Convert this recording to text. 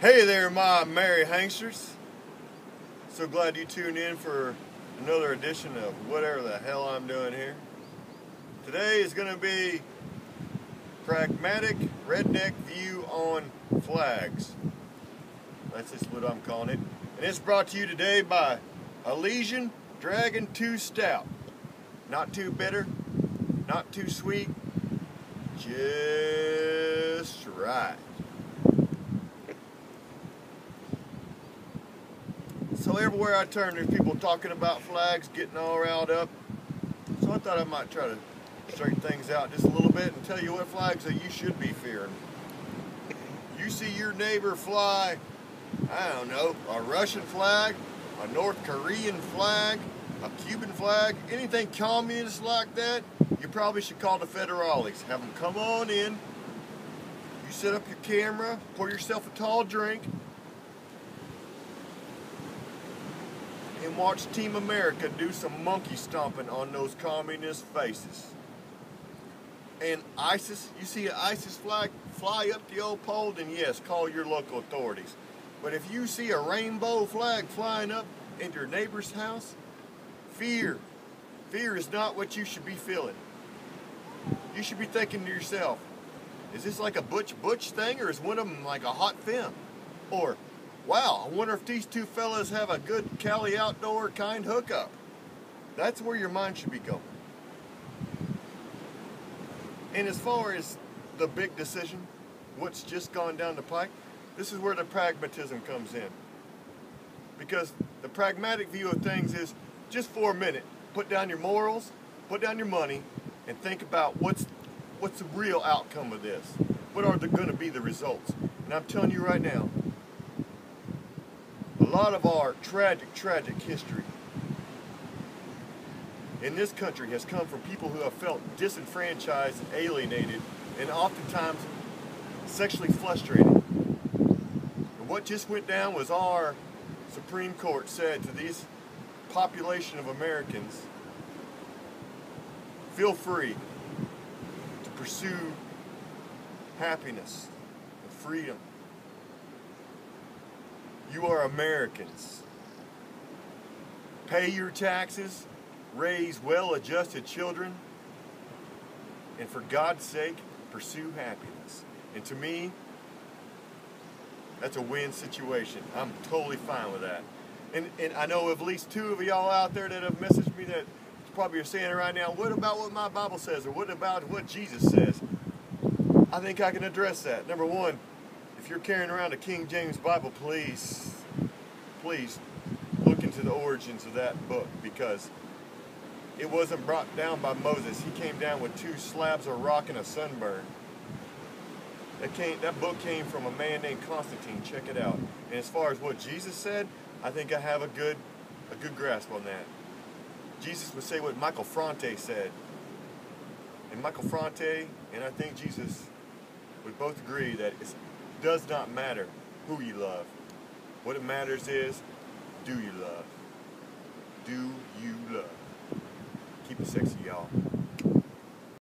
Hey there, my merry hangsters. So glad you tuned in for another edition of whatever the hell I'm doing here. Today is going to be pragmatic redneck view on flags. That's just what I'm calling it. And it's brought to you today by Elysian Dragon 2 Stout. Not too bitter, not too sweet, just right. So everywhere I turn, there's people talking about flags, getting all riled up. So I thought I might try to straighten things out just a little bit and tell you what flags that you should be fearing. You see your neighbor fly, I don't know, a Russian flag, a North Korean flag, a Cuban flag, anything communist like that, you probably should call the federales. Have them come on in, you set up your camera, pour yourself a tall drink, and watch Team America do some monkey stomping on those communist faces. And ISIS, you see an ISIS flag fly up the old pole, then yes, call your local authorities. But if you see a rainbow flag flying up in your neighbor's house, fear is not what you should be feeling. You should be thinking to yourself, is this like a butch thing, or is one of them like a hot femme? Or, wow, I wonder if these two fellas have a good Cali outdoor kind hookup. That's where your mind should be going. And as far as the big decision, what's just gone down the pike, this is where the pragmatism comes in. Because the pragmatic view of things is, just for a minute, put down your morals, put down your money, and think about what's the real outcome of this. What are going to be the results? And I'm telling you right now, a lot of our tragic history in this country has come from people who have felt disenfranchised and alienated and oftentimes sexually frustrated. And what just went down was our Supreme Court said to this population of Americans, feel free to pursue happiness and freedom. You are Americans. Pay your taxes, raise well-adjusted children, and for God's sake, pursue happiness. And to me, that's a win situation. I'm totally fine with that. And I know of at least two of y'all out there that have messaged me that probably are saying right now, what about what my Bible says, or what about what Jesus says? I think I can address that. Number one, if you're carrying around a King James Bible, please look into the origins of that book, because it wasn't brought down by Moses. He came down with two slabs of rock and a sunburn. That book came from a man named Constantine. Check it out. And as far as what Jesus said, I think I have a good grasp on that. Jesus would say what Michael Fronte said. And Michael Fronte and I think Jesus would both agree that it does not matter who you love. What it matters is, do you love? Do you love? Keep it sexy, y'all.